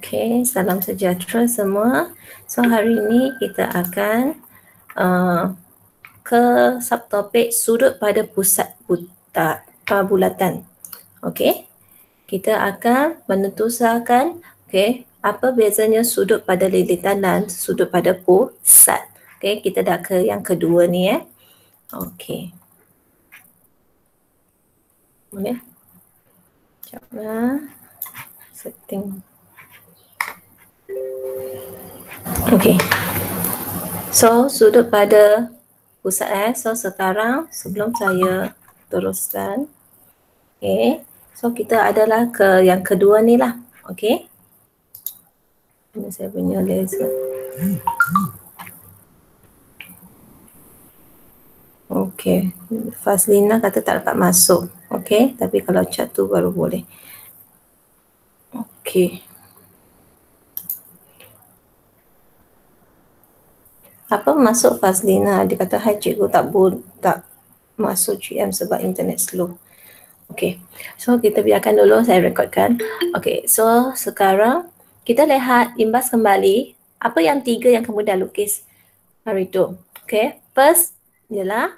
Okey, salam sejahtera semua. So hari ini kita akan ke subtopik sudut pada pusat bulatan. Okey, kita akan menentusakan apa bezanya sudut pada lilitan dan sudut pada pusat. Okey, kita dah ke yang kedua ni Okey. Boleh? Sekejaplah. Setting. Okey. So, sudut pada pusat So, sekarang sebelum saya teruskan. Okay. So, kita adalah ke yang kedua ni lah. Okay. Ini saya punya laser. Okay. Fazlina kata tak dapat masuk. Okay. Tapi kalau chat tu baru boleh. Okay. Apa masuk Fazlina? Dia kata, hai cikgu, tak masuk GM sebab internet slow. Okay, so kita biarkan dulu saya rekodkan. Okay, so sekarang kita lihat imbas kembali apa yang 3 yang kamu dah lukis hari tu. Okay, first ialah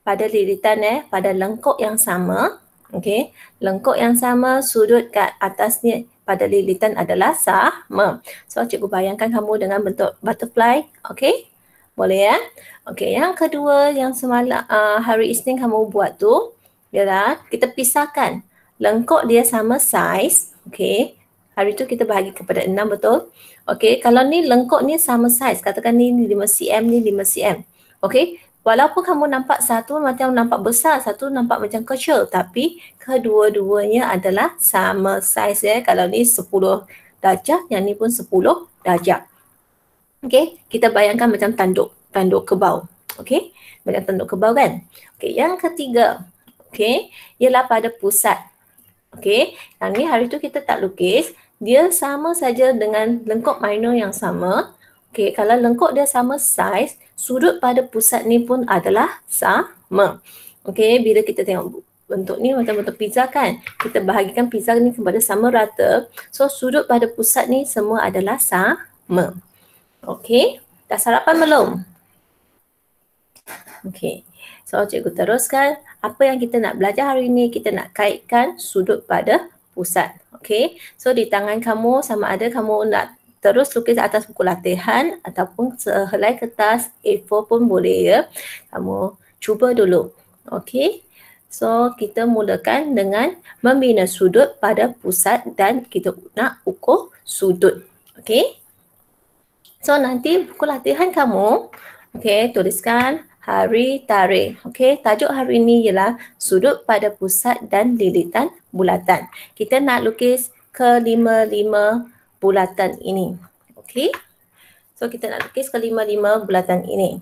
pada lilitan pada lengkuk yang sama. Okay, lengkuk yang sama, sudut kat atasnya pada lilitan adalah sama. So cikgu bayangkan kamu dengan bentuk butterfly. Okay, boleh ya? Okay, yang kedua yang semalam hari Isnin kamu buat tu ialah kita pisahkan lengkuk dia sama saiz. Okay, hari tu kita bahagi kepada 6, betul? Okay, kalau ni lengkuk ni sama saiz, katakan ni 5 cm, ni 5 cm. Okay, walaupun kamu nampak satu macam nampak besar, satu nampak macam kecil, tapi kedua-duanya adalah sama saiz Kalau ni 10 darjah, yang ni pun 10 darjah. Okay, kita bayangkan macam tanduk kebau. Okay, macam tanduk kebau kan? Okay, yang ketiga, okay, ialah pada pusat. Okay, yang ni hari tu kita tak lukis, dia sama saja dengan lengkuk minor yang sama. Okay, kalau lengkuk dia sama saiz, sudut pada pusat ni pun adalah sama. Okay, bila kita tengok bentuk ni macam bentuk pizza kan, kita bahagikan pizza ni kepada sama rata. So, sudut pada pusat ni semua adalah sama. Okey, dah sarapan belum? Okey, so cikgu teruskan. Apa yang kita nak belajar hari ini, kita nak kaitkan sudut pada pusat. Okey, so di tangan kamu sama ada kamu nak terus lukis atas buku latihan ataupun sehelai kertas A4 pun boleh ya. Kamu cuba dulu. Okey, so kita mulakan dengan membina sudut pada pusat dan kita nak ukur sudut. Okey. So nanti buku latihan kamu, tuliskan hari, tarikh. Tajuk hari ini ialah sudut pada pusat dan lilitan bulatan. Kita nak lukis ke-5 bulatan ini. So kita nak lukis ke-5 bulatan ini.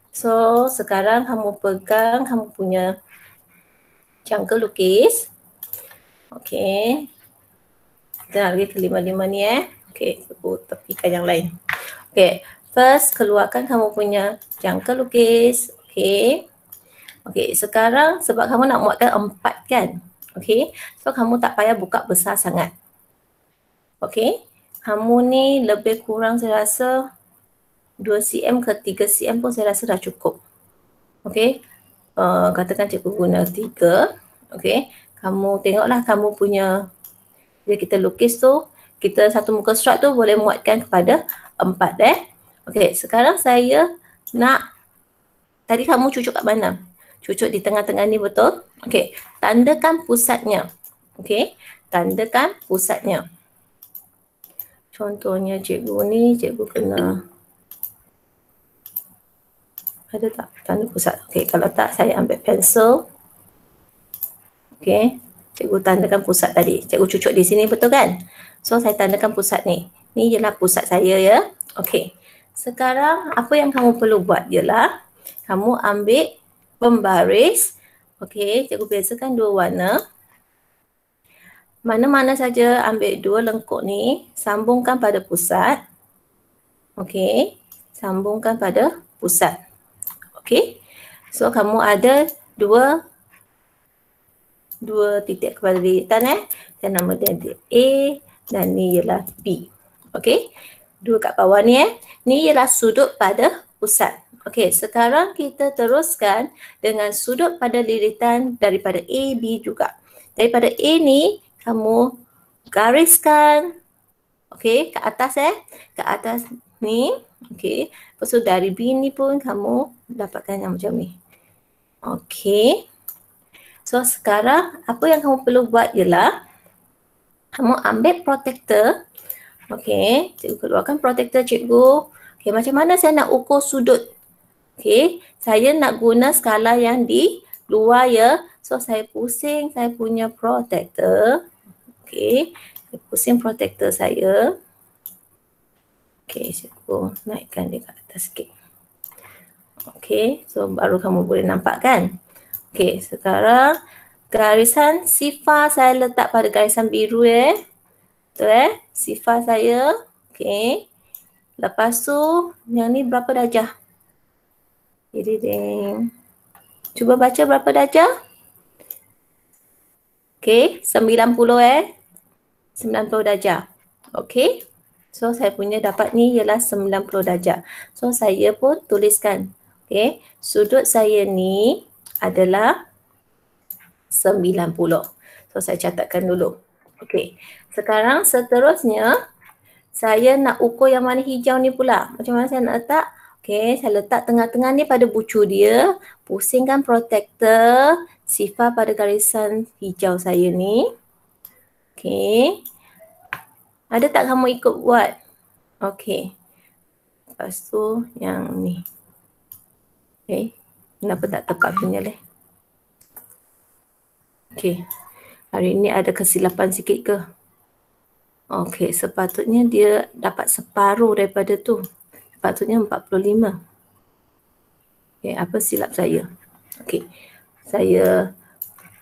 So sekarang kamu pegang kamu punya jangka lukis. Kita nak lukis ke-5 ni aku tepikan yang lain. First keluarkan kamu punya jangka lukis. Sekarang sebab kamu nak muatkan 4 kan. So kamu tak payah buka besar sangat. Kamu ni lebih kurang saya rasa 2 cm ke 3 cm pun saya rasa dah cukup. Katakan cikgu guna 3. Kamu tengoklah kamu punya, bila kita lukis tu, kita satu muka surat tu boleh muatkan kepada 4 sekarang saya nak, tadi kamu cucuk kat mana? Cucuk di tengah-tengah ni, betul? Tandakan pusatnya. Tandakan pusatnya. Contohnya cikgu ni, cikgu kena ada tak tanda pusat? Kalau tak saya ambil pensel. Cikgu tandakan pusat tadi. Cikgu cucuk di sini, betul kan? So saya tandakan pusat ni. Ni ialah pusat saya ya. Sekarang apa yang kamu perlu buat ialah kamu ambil pembaris. Cikgu bezakan 2 warna. Mana-mana saja ambil 2 lengkuk ni, sambungkan pada pusat. Sambungkan pada pusat. So kamu ada 2 titik kepada lilitan dan nama dia A dan ni ialah B. Okey. Dua kat bawah ni Ni ialah sudut pada pusat. Okey, sekarang kita teruskan dengan sudut pada liritan daripada A, B juga. Daripada A ni kamu gariskan okey ke atas ke atas ni. Okey. Lepas tu dari B ni pun kamu dapatkan yang macam ni. Okey. So sekarang apa yang kamu perlu buat ialah kamu ambil protektor. Okey, cikgu keluarkan protektor cikgu. Okey, macam mana saya nak ukur sudut? Okey, saya nak guna skala yang di luar ya. So saya pusing saya punya protektor. Okey, saya pusing protektor saya. Okey, cikgu naikkan dia ke atas sikit. Okey, so baru kamu boleh nampak kan? Okey, sekarang garisan sifar saya letak pada garisan biru Betul sifar saya. Okey. Lepas tu yang ni berapa darjah? Cuba baca berapa darjah? Okey, 90 90 darjah. Okey. So saya punya dapat ni ialah 90 darjah. So saya pun tuliskan. Okey, sudut saya ni adalah 90. So saya catatkan dulu. Okey. Sekarang seterusnya saya nak ukur yang warna hijau ni pula. Macam mana saya nak letak? Okey, saya letak tengah-tengah ni pada bucu dia. Pusingkan protektor. Sifar pada garisan hijau saya ni. Okey. Ada tak kamu ikut buat? Okey. Lepas tu yang ni. Okey. Kenapa tak tepat punya leh? Okey. Hari ni ada kesilapan sikit ke? Okey, sepatutnya dia dapat separuh daripada tu. Sepatutnya 45. Okey, apa silap saya? Okey. Saya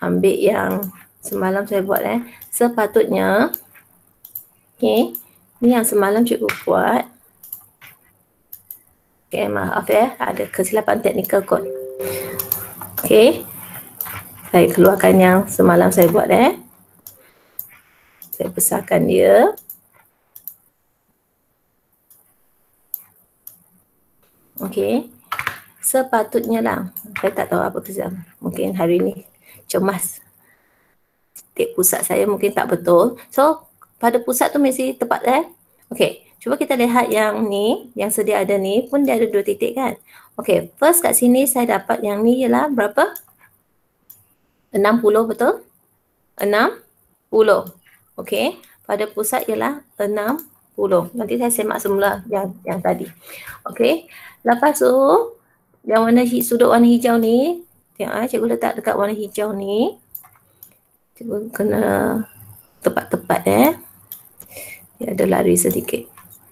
ambil yang semalam saya buat Sepatutnya okey, ni yang semalam cikgu buat. Okey, maaf ada kesilapan teknikal kot. Okey. Saya keluarkan yang semalam saya buat Saya besarkan dia. Okey. Sepatutnya lah. Saya tak tahu apa kesalahan. Mungkin hari ni cemas. Titik pusat saya mungkin tak betul. So, pada pusat tu mesti tepat Okey. Cuba kita lihat yang ni. Yang sedia ada ni pun dia ada 2 titik kan. Okey. First kat sini saya dapat yang ni ialah berapa? 60 betul? 60. Okey. Pada pusat ialah 60. Nanti saya semak semula yang tadi. Okey. Lepas tu yang sudut warna hijau ni, tengok cikgu letak dekat warna hijau ni. Cikgu kena tepat-tepat Dia ada lari sedikit.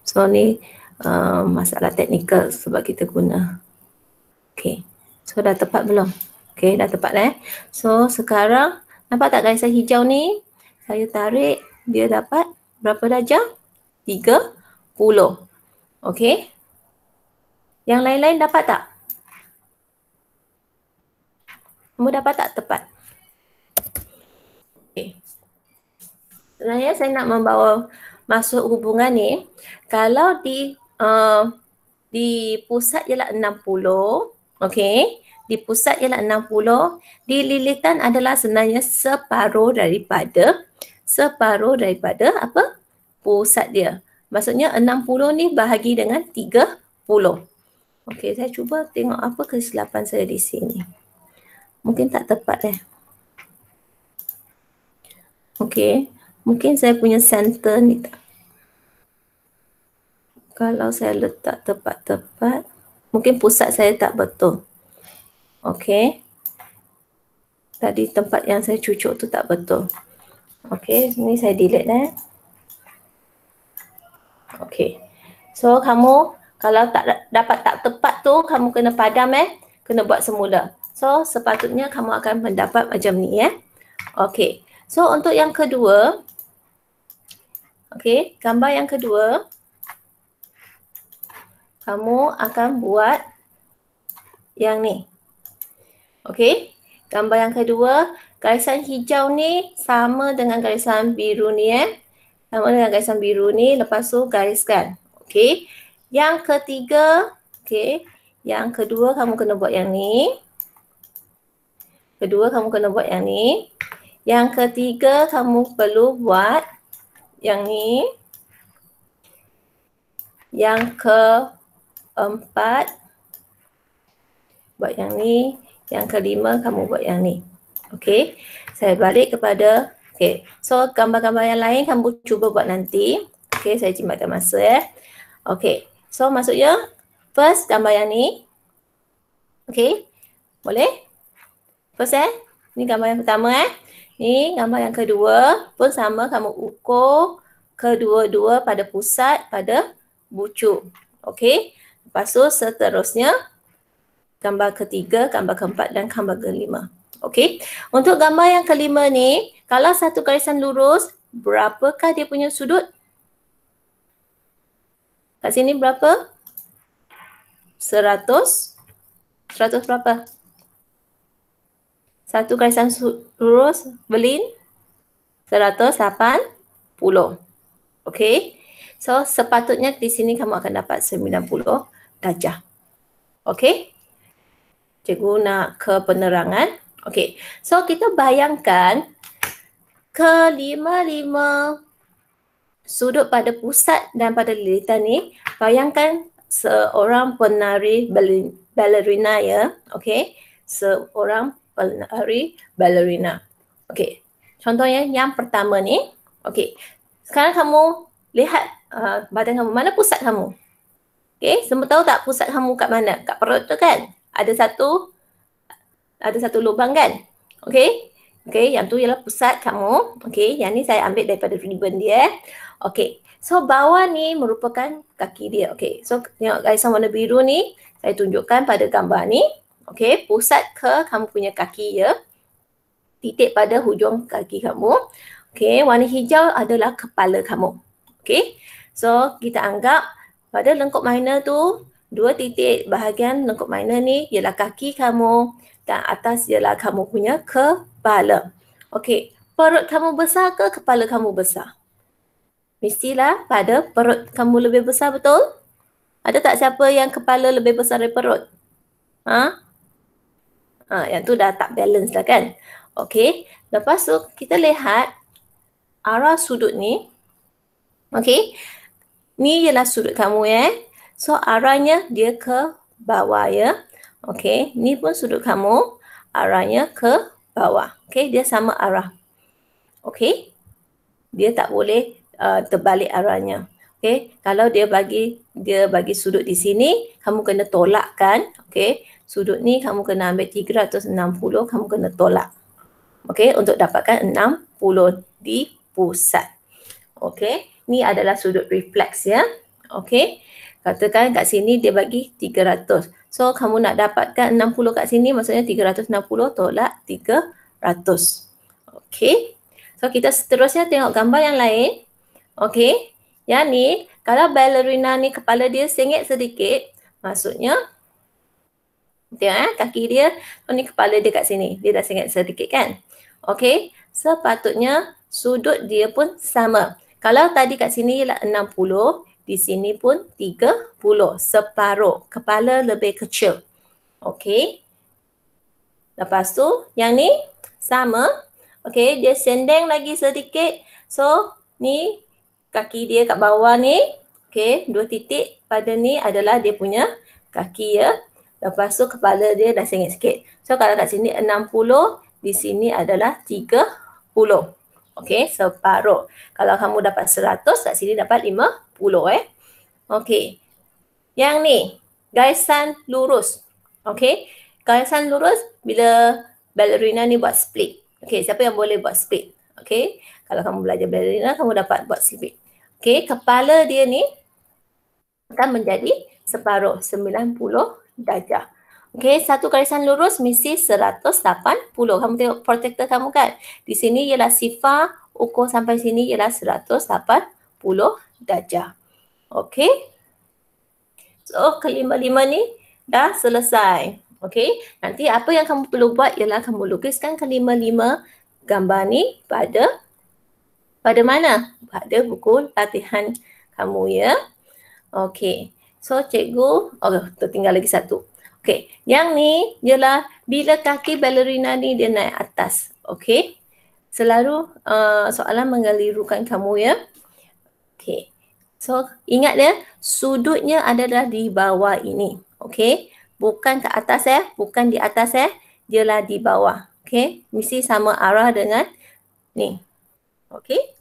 So ni masalah teknikal sebab kita guna. Okey. So dah tepat belum? Okey, dah tepat So sekarang nampak tak garisan hijau ni? Saya tarik, dia dapat berapa darjah? 30. Okey. Yang lain-lain dapat tak? Kamu dapat tak tepat? Okey. Sebenarnya saya nak membawa masuk hubungan ni. Kalau di pusat ialah 60. Okey. Di pusat ialah 60. Di lilitan adalah sebenarnya separuh daripada apa? Pusat dia. Maksudnya 60 ni bahagi dengan 30. Okey, saya cuba tengok apa kesilapan saya di sini. Mungkin tak tepat Okey, mungkin saya punya center ni tak. Kalau saya letak tepat-tepat, mungkin pusat saya tak betul. Okey. Tadi tempat yang saya cucuk tu tak betul. Okey, ni saya delete Okey. So kamu kalau tak dapat tak tepat tu kamu kena padam kena buat semula. So sepatutnya kamu akan mendapat macam ni Okey. So untuk yang kedua, okey, gambar yang kedua kamu akan buat yang ni. Okey. Gambar yang kedua, garisan hijau ni sama dengan garisan biru ni Sama dengan garisan biru ni, lepas tu gariskan. Okey. Yang ketiga, okey. Yang kedua kamu kena buat yang ni. Kedua kamu kena buat yang ni. Yang ketiga kamu perlu buat yang ni. Yang keempat buat yang ni. Yang kelima kamu buat yang ni. Okey. Saya balik kepada, okey. So gambar-gambar yang lain kamu cuba buat nanti. Okey, saya jimatkan masa Okey. So maksudnya first gambar yang ni. Okey. Boleh? First ni gambar yang pertama Ni gambar yang kedua pun sama, kamu ukur kedua-dua pada pusat pada bucu. Okey. Lepas tu seterusnya gambar ketiga, gambar keempat dan gambar kelima. Okey. Untuk gambar yang kelima ni, kalau satu garisan lurus, berapakah dia punya sudut? Kat sini berapa? 100. 100 berapa? Satu garisan lurus berlin 180. Okey. So sepatutnya di sini kamu akan dapat 90 darjah. Okey. Cikgu nak ke penerangan. Okey. So kita bayangkan kelima-lima sudut pada pusat dan pada lilitan ni, bayangkan seorang penari ballerina Okey. Seorang penari ballerina. Okey. Contohnya yang pertama ni. Okey. Sekarang kamu lihat badan kamu. Mana pusat kamu? Okey. Semua tahu tak pusat kamu kat mana? Kat perut tu kan? Ada satu lubang kan? Okey. Okey. Yang tu ialah pusat kamu. Okey. Yang ni saya ambil daripada ribbon dia. Okey. So bawah ni merupakan kaki dia. Okey. So tengok garisan warna biru ni. Saya tunjukkan pada gambar ni. Okey, pusat ke kamu punya kaki titik pada hujung kaki kamu. Okey, warna hijau adalah kepala kamu. Okey, so kita anggap pada lengkup minor tu, dua titik bahagian lengkup minor ni ialah kaki kamu dan atas ialah kamu punya kepala. Okey, perut kamu besar ke kepala kamu besar? Mestilah pada perut kamu lebih besar, betul? Ada tak siapa yang kepala lebih besar dari perut? Yang tu dah tak balance dah kan. Okey. Lepas tu kita lihat arah sudut ni. Okey. Ni ialah sudut kamu So arahnya dia ke bawah Okey. Ni pun sudut kamu. Arahnya ke bawah. Okey. Dia sama arah. Okey. Dia tak boleh terbalik arahnya. Okey. Kalau dia bagi sudut di sini, kamu kena tolakkan. Okey. Sudut ni kamu kena ambil 360, kamu kena tolak. Okey, untuk dapatkan 60 di pusat. Okey, ni adalah sudut refleks Okey, katakan kat sini dia bagi 300. So, kamu nak dapatkan 60 kat sini, maksudnya 360 tolak 300. Okey, so kita seterusnya tengok gambar yang lain. Okey, yang ni, kalau ballerina ni kepala dia sengit sedikit, maksudnya tengok kaki dia, ni kepala dia kat sini. Dia dah sengit sedikit kan? Okey, sepatutnya sudut dia pun sama. Kalau tadi kat sini ialah 60, di sini pun 30, separuh. Kepala lebih kecil. Okey. Lepas tu, yang ni sama. Okey, dia sendeng lagi sedikit. So, ni kaki dia kat bawah ni. Okey, dua titik pada ni adalah dia punya kaki Lepas tu kepala dia dah sengit sikit. So kalau kat sini 60, di sini adalah 30. Okey, separuh. Kalau kamu dapat 100, kat sini dapat 50 Okey. Yang ni, garisan lurus. Okey. Garisan lurus bila ballerina ni buat split. Okey, siapa yang boleh buat split? Okey. Kalau kamu belajar ballerina, kamu dapat buat split. Okey, kepala dia ni akan menjadi separuh, 90 darjah. Okey, satu garisan lurus mesti 180. Kamu tengok protektor kamu kan? Di sini ialah sifar, ukur sampai sini ialah 180 darjah. Okey. So, kelima-lima ni dah selesai. Okey. Nanti apa yang kamu perlu buat ialah kamu lukiskan kelima-lima gambar ni pada Pada mana? Pada buku latihan kamu ya. Okey. So cikgu, tertinggal lagi satu. Okey, yang ni ialah bila kaki balerina ni dia naik atas. Okey. Selalu soalan mengelirukan kamu ya. Okey. So ingat ya, sudutnya adalah di bawah ini. Okey. Bukan ke atas ya, bukan di atas ya. Dialah di bawah. Okey. Mesti sama arah dengan ni. Okey.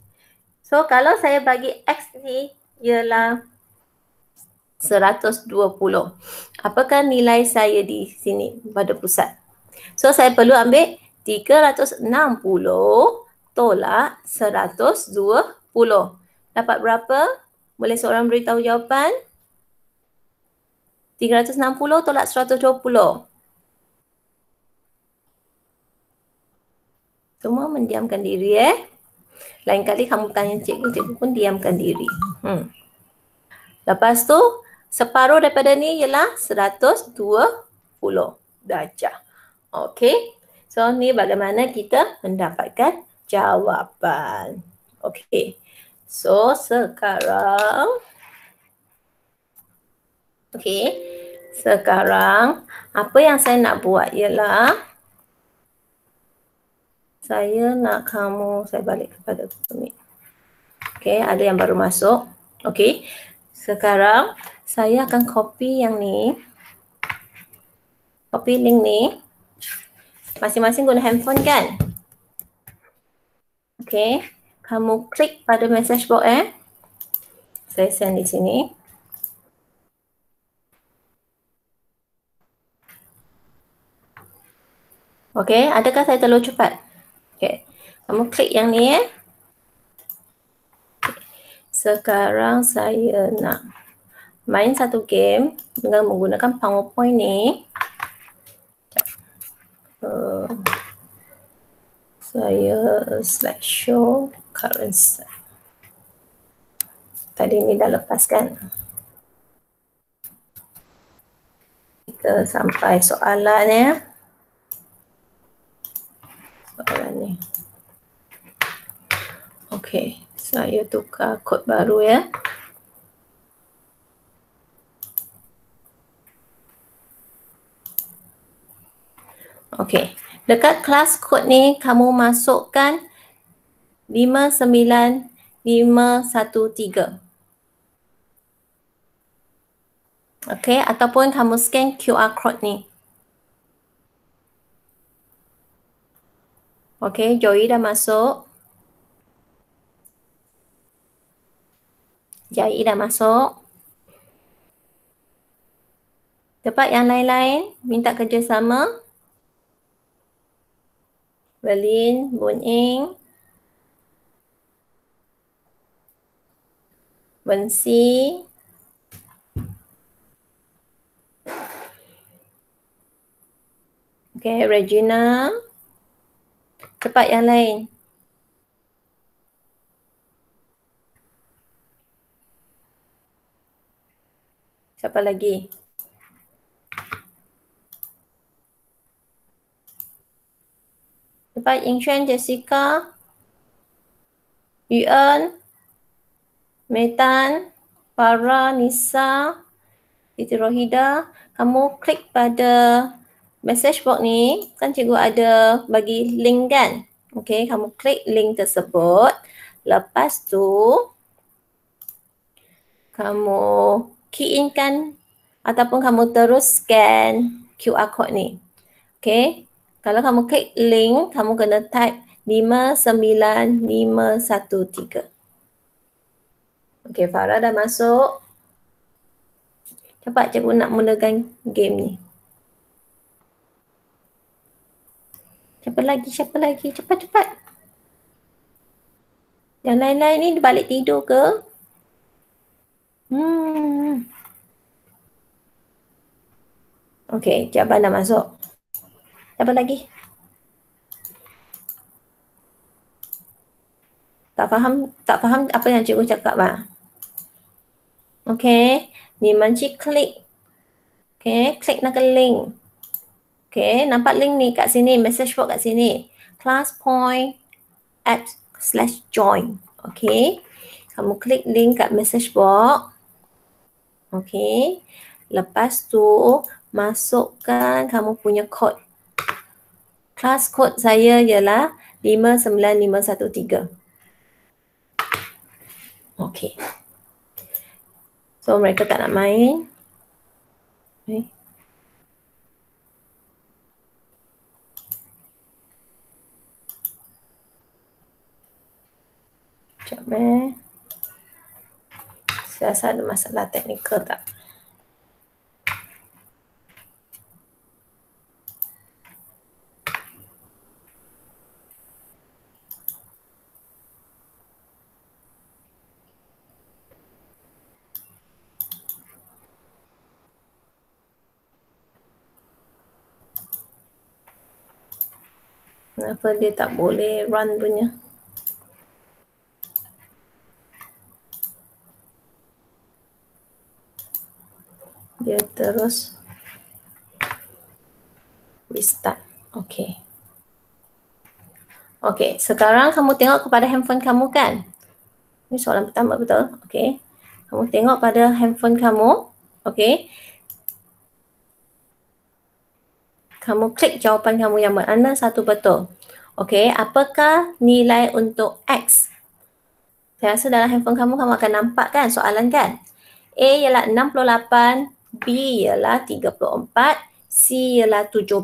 So kalau saya bagi X ni ialah 120. Apakah nilai saya di sini pada pusat? So saya perlu ambil 360 tolak 120. Dapat berapa? Boleh seorang beritahu jawapan? 360 tolak 120. Semua mendiamkan diri Lain kali kamu tanya cikgu, cikgu pun diamkan diri. Lepas tu, separuh daripada ni ialah 120 darjah. Okey. So, ni bagaimana kita mendapatkan jawapan. Okey. So, sekarang apa yang saya nak buat ialah saya nak kamu, saya balik kepada ni. Okey, ada yang baru masuk. Okey. Sekarang saya akan copy yang ni. Copy link ni. Masing-masing guna handphone kan? Okey. Kamu klik pada message box Saya send di sini. Okey, adakah saya terlalu cepat? Okey. Kamu klik yang ni Sekarang saya nak main satu game dengan menggunakan PowerPoint ni. Saya slideshow current set. Tadi ni dah lepas kan? Kita sampai soalan soalan ni. Okey, saya tukar kod baru Okey, dekat kelas kod ni kamu masukkan 59513. Okey, ataupun kamu scan QR code ni. Okey, Joy dah masuk. Jai dah masuk. Tempat yang lain-lain minta kerjasama. Berlin, Bun Ing, Wensi, okay, Regina. Tempat yang lain. Siapa lagi? Tempat Ying Xuan, Jessica, Yuan, Metan, Farah, Nisa, Siti Rohida. Kamu klik pada message box ni, kan cikgu ada bagi link kan? Okay, kamu klik link tersebut. Lepas tu, kamu key in kan ataupun kamu terus scan QR code ni. Okay, kalau kamu klik link, kamu kena type 59513. Okay, Farah dah masuk. Cepat cikgu nak mulakan game ni. Siapa lagi? Cepat. Yang lain-lain ni balik tidur ke? Okay, Jaban dah masuk. Siapa lagi? Tak faham apa yang cikgu cakap Okay, ni Manci klik. Okay, klik nak ke link. Okay, nampak link ni kat sini, message box kat sini. Class point @/join. Okey. Kamu klik link kat message box. Okey. Lepas tu masukkan kamu punya kod. Kelas kod saya ialah 59513. Okey. So mereka tak nak main. Okay. Sekejap Saya rasa ada masalah teknikal tak? Kenapa dia tak boleh run punya? Dia terus restart. Okey. Okey, sekarang kamu tengok kepada handphone kamu kan? Ini soalan pertama betul? Okey. Kamu tengok pada handphone kamu. Okey. Kamu klik jawapan kamu yang mana satu betul. Okey, apakah nilai untuk X? Saya rasa dalam handphone kamu akan nampak kan soalan kan? A ialah 68, B ialah 34, C ialah 17.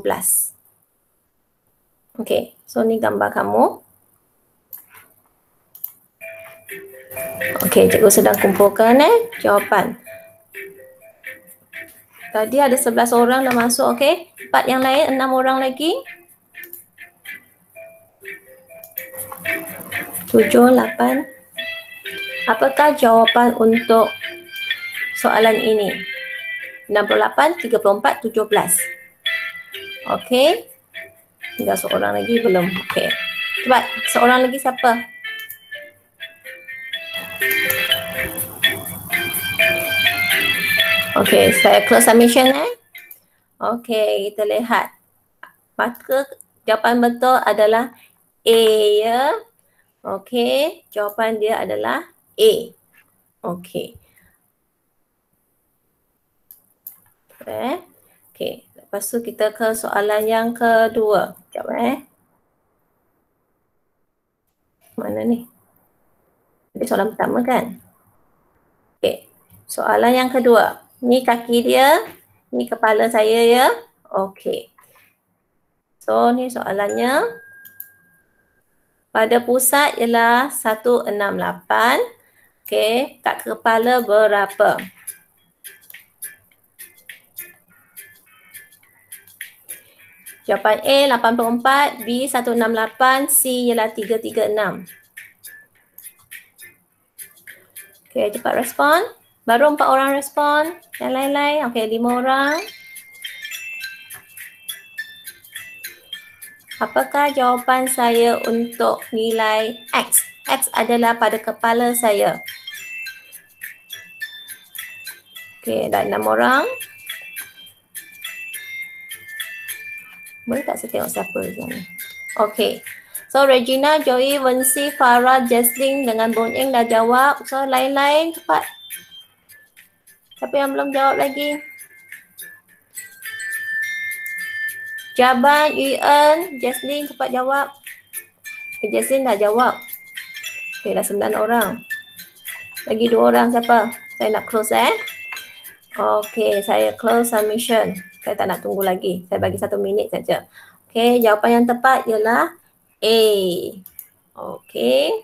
Okey, so ni gambar kamu. Okey, cikgu sedang kumpulkan jawapan. Tadi ada 11 orang dah masuk, okey. 4 yang lain, 6 orang lagi. 7, 8. Apakah jawapan untuk soalan ini? 68, 34, 17. Okey. Tinggal seorang lagi belum. Okey. Cepat, seorang lagi siapa? Okey, saya close submission Okey, kita lihat. Maka jawapan betul adalah A ya. Okey, jawapan dia adalah A. Okey. Okey, lepas tu kita ke soalan yang kedua. Sekejap Mana ni? Ini soalan pertama kan? Okey, soalan yang kedua. Ni kaki dia, ni kepala saya ya. Okey. So ni soalannya. Pada pusat ialah 168. Okey, kat kepala berapa? Jawapan A 84, B 168, C ialah 336. Okey, cepat respon. Baru 4 orang respon. Yang lain-lain, okey 5 orang. Apakah jawapan saya untuk nilai X? X adalah pada kepala saya. Okey, dah 6 orang. Boleh tak saya tengok siapa yang ni? Okey. So Regina, Joey, Wensi, Farah, Jesling dengan Bonyeng dah jawab. So lain-lain cepat. Siapa yang belum jawab lagi? Jaban, Yuan, Jesling cepat jawab. Jesling dah jawab. Okey, dah 9 orang. Lagi 2 orang siapa? Saya nak close Okey, saya close submission. Saya tak nak tunggu lagi. Saya bagi 1 minit saja. Okey, jawapan yang tepat ialah A. Okey.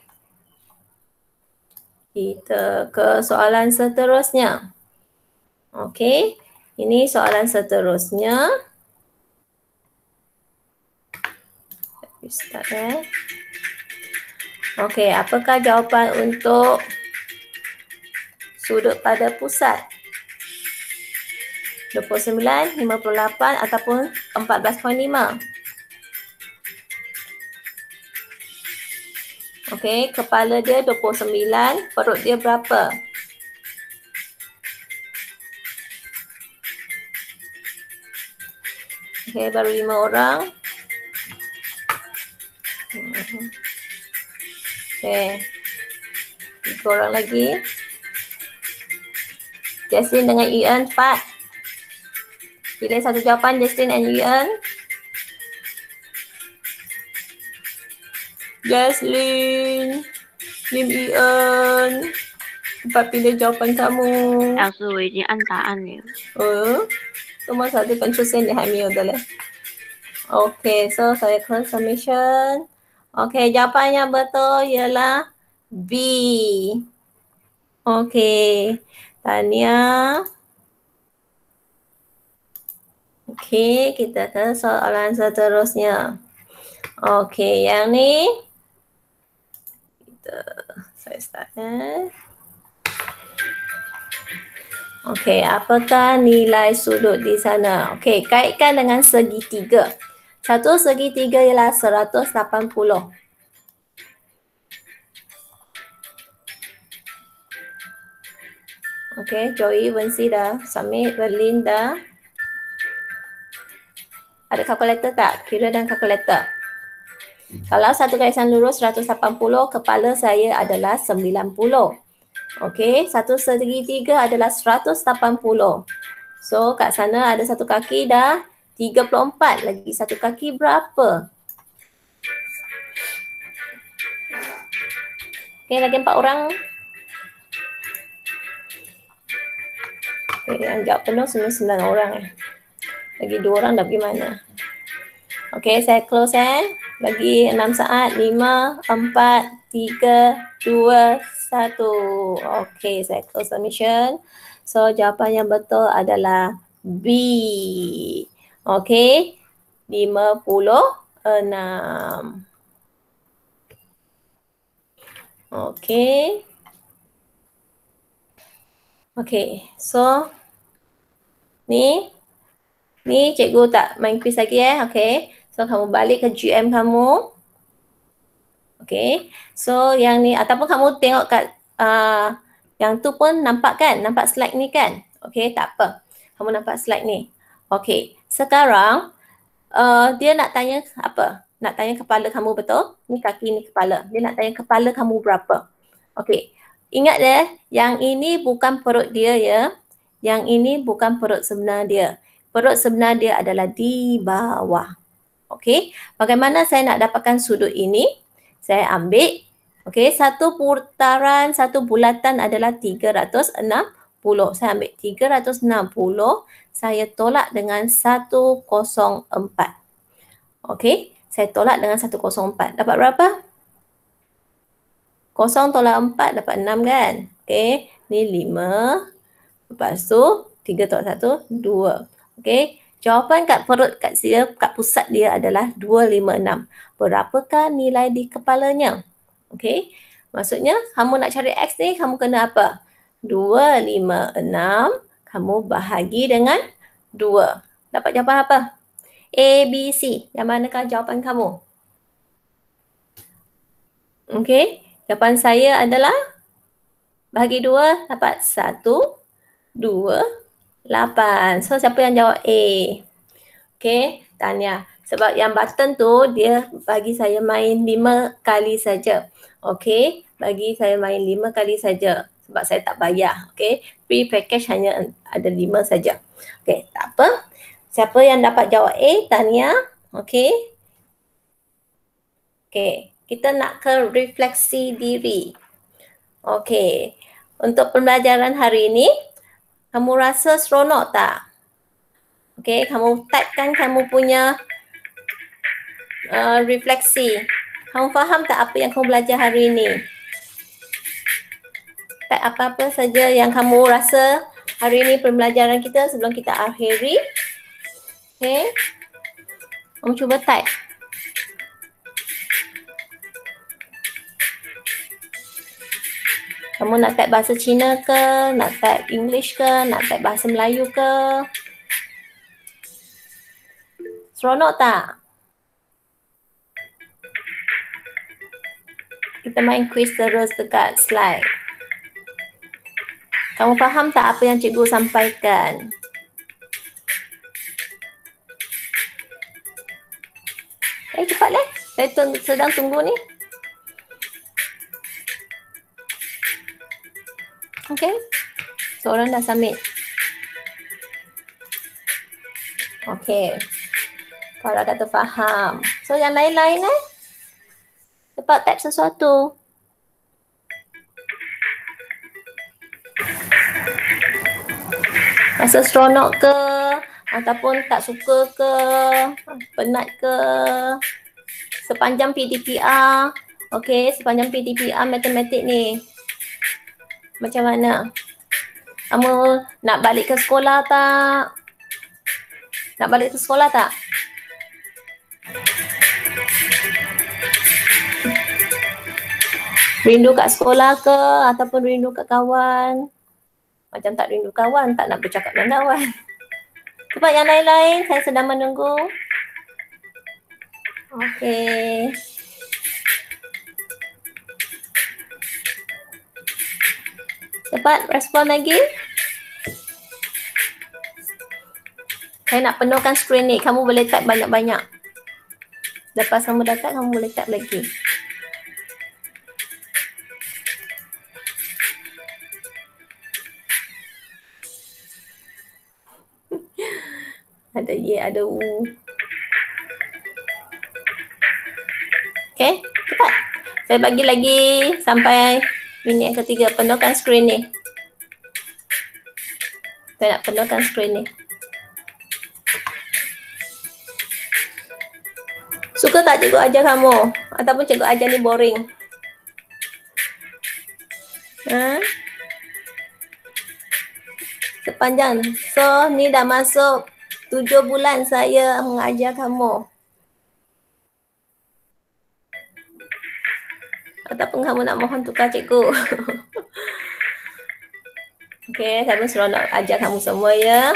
Kita ke soalan seterusnya. Okey. Ini soalan seterusnya. Start Okey, apakah jawapan untuk sudut pada pusat? 29, 58 ataupun 14.5? Okey, kepala dia 29, perut dia berapa? Okey, baru 5 orang. Okey. 3 orang lagi. Jaslyn dengan Ian, cepat. Pilih satu jawapan, Jaslyn and Ian. Jaslyn, Lim Ian, cepat pilih jawapan kamu。老师，我已经按答案了。怎么saja kan出现你还没有的嘞？Okay, so saya close submission. Okay, jawapan yang betul ialah B. Okay, Tania. Okay, kita ke soalan seterusnya. Okay, yang ni. Saya start. Okay, apakah nilai sudut di sana? Okay, kaitkan dengan segitiga. Satu segitiga ialah 180. Okay, Joey, Wensi dah submit, Berlin dah. Ada kalkulator tak? Kira dan kalkulator. Kalau satu garisan lurus 180, kepala saya adalah 90. Okey, satu segitiga adalah 180. So, kat sana ada satu kaki dah 34. Lagi satu kaki berapa? Okey, lagi 4 orang. Okey, yang jawab penuh semua 9 orang. Lagi 2 orang dah pergi mana? Okey, saya close Lagi 6 saat. 5, 4, 3, 2, 1. Okey, saya close submission. So, jawapan yang betul adalah B. Okey, 56. Okey. Okey, so ni cikgu tak main quiz lagi Okey. So, kamu balik ke GM kamu. Okay. So, yang ni ataupun kamu tengok kat yang tu pun nampak kan? Nampak slide ni kan? Okay, tak apa. Kamu nampak slide ni. Okay. Sekarang, dia nak tanya apa? Nak tanya kepala kamu betul? Ni kaki, ni kepala. Dia nak tanya kepala kamu berapa? Okay. Ingat yang ini bukan perut dia ya. Yang ini bukan perut sebenar dia. Perut sebenar dia adalah di bawah. Okey, bagaimana saya nak dapatkan sudut ini? Saya ambil, okey, satu putaran, satu bulatan adalah 360. Saya ambil 360, saya tolak dengan 104. Okey, saya tolak dengan 104. Dapat berapa? 0 tolak 4 dapat 6 kan? Okey, ni 5. Lepas tu 3 tolak 1, 2. Okey. Jawapan kat perut kat pusat dia adalah 256. Berapakah nilai di kepalanya? Okey. Maksudnya kamu nak cari X ni, kamu kena apa? 256 kamu bahagi dengan 2. Dapat jawapan apa? A, B, C. Yang manakah jawapan kamu? Okey. Jawapan saya adalah bahagi 2 dapat 1, 2, 8. So, siapa yang jawab A? Okay, Tanya. Sebab yang button tu, dia bagi saya main 5 kali saja. Okay, bagi saya main 5 kali saja. Sebab saya tak bayar. Okay, free package hanya ada 5 saja. Okay, tak apa. Siapa yang dapat jawab A? Tanya. Okay. Okay, kita nak ke refleksi diri. Okay, untuk pembelajaran hari ini, kamu rasa seronok tak? Okey, kamu typekan kamu punya refleksi. Kamu faham tak apa yang kamu belajar hari ini? Type apa-apa saja yang kamu rasa hari ini pembelajaran kita sebelum kita akhiri. Okey. Kamu cuba type. Kamu nak type bahasa Cina ke? Nak type English ke? Nak type bahasa Melayu ke? Seronok tak? Kita main quiz terus dekat slide. Kamu faham tak apa yang cikgu sampaikan? Cepatlah. Saya sedang tunggu ni. Okay. Seorang dah submit. Okay. Kalau kata faham. So yang lain-lain cepat type sesuatu. Rasa seronok ke? Ataupun tak suka ke? Penat ke? Sepanjang PDPR. Okay, sepanjang PDPR matematik ni. Macam mana? Kamu nak balik ke sekolah tak? Nak balik ke sekolah tak? Rindu kat sekolah ke? Ataupun rindu kat kawan? Macam tak rindu kawan, tak nak bercakap dengan kawan. Cepat yang lain-lain, saya sedang menunggu. Okey. Cepat respon lagi. Saya nak penuhkan skrin ni, kamu boleh type banyak-banyak. Lepas kamu dah type, kamu boleh type lagi. Ada Y, ada U. Okey, cepat. Saya bagi lagi sampai minit yang ketiga. Penuhkan skrin ni. Saya nak penuhkan skrin ni. Suka tak cikgu ajar kamu? Ataupun cikgu ajar ni boring? Sepanjang. So, ni dah masuk 7 bulan saya mengajar kamu. Ataupun kamu nak mohon tukar cikgu. Okey, saya pun seronok ajar kamu semua ya.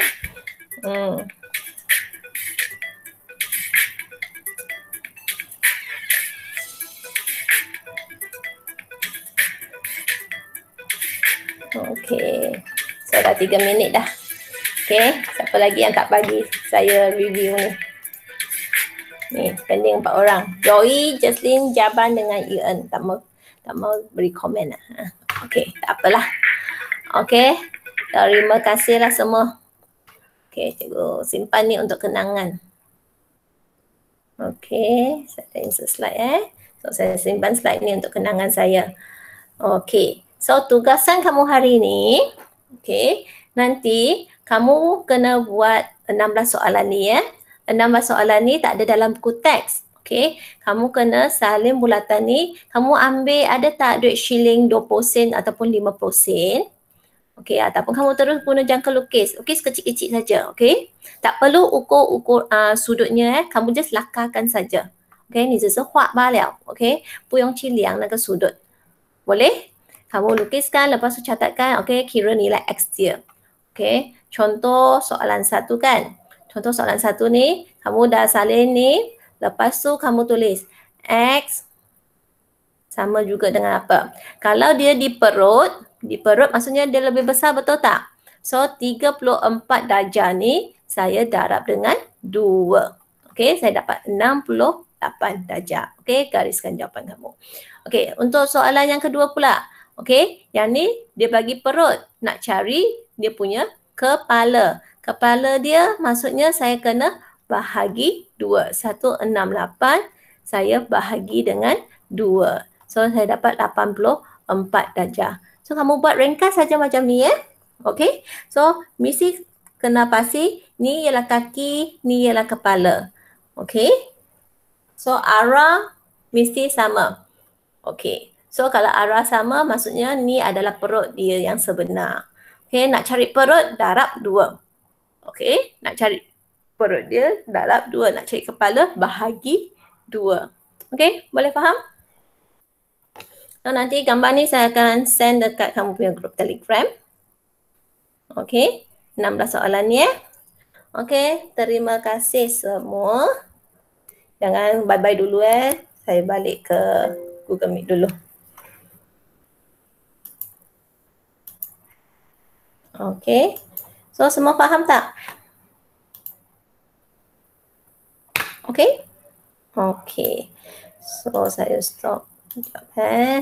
Okey. Saya dah 3 minit dah. Okey, siapa lagi yang tak bagi saya review ni? Ni, pending 4 orang. Joy, Jaslyn, Jaban dengan Ian. Tak mau beri komen lah. Okey, tak apalah. Okey, terima kasihlah semua. Okey, cikgu simpan ni untuk kenangan. Okey, saya insert slide So, saya simpan slide ni untuk kenangan saya. Okey, so tugasan kamu hari ni, okey, nanti kamu kena buat 16 soalan ni 16 soalan ni tak ada dalam buku teks. Okey, kamu kena salin bulatan ni, kamu ambil ada tak duit shilling 20 sen ataupun 50 sen. Okey, ataupun kamu terus guna jangka lukis. Lukis kecil-kecil saja, okey? Tak perlu ukur sudutnya kamu just lakarkan saja. Okey, ni 只是画罢了, okey? 不用去量那个sudut. Boleh? Kamu lukiskan, lepas tu catatkan, okey, kira nilai X dia. Okey, contoh soalan 1 kan. Contoh soalan 1 ni, kamu dah salin ni, lepas tu kamu tulis X sama juga dengan apa? Kalau dia di perut maksudnya dia lebih besar, betul tak? So, 34 darjah ni saya darab dengan 2. Okey, saya dapat 68 darjah. Okey, gariskan jawapan kamu. Okey, untuk soalan yang kedua pula. Okey, yang ni dia bagi perut. Nak cari dia punya kepala. Kepala dia maksudnya saya kena bahagi 2. 168 saya bahagi dengan 2. So, saya dapat 84 darjah. So, kamu buat ringkas saja macam ni Okey. So, mesti kena pasti ni ialah kaki, ni ialah kepala. Okey. So, arah mesti sama. Okey. So, kalau arah sama maksudnya ni adalah perut dia yang sebenar. Okey, nak cari perut darab 2. Okey, nak cari perut dia darab 2. Nak cari kepala bahagi 2. Okey, boleh faham? So, nanti gambar ni saya akan send dekat kamu punya grup Telegram. Okey, 16 soalan ni Okey, terima kasih semua. Jangan bye-bye dulu Saya balik ke Google Meet dulu. Okey. So, semua faham tak? Okey? Okey. So, saya stop. Sekejap saya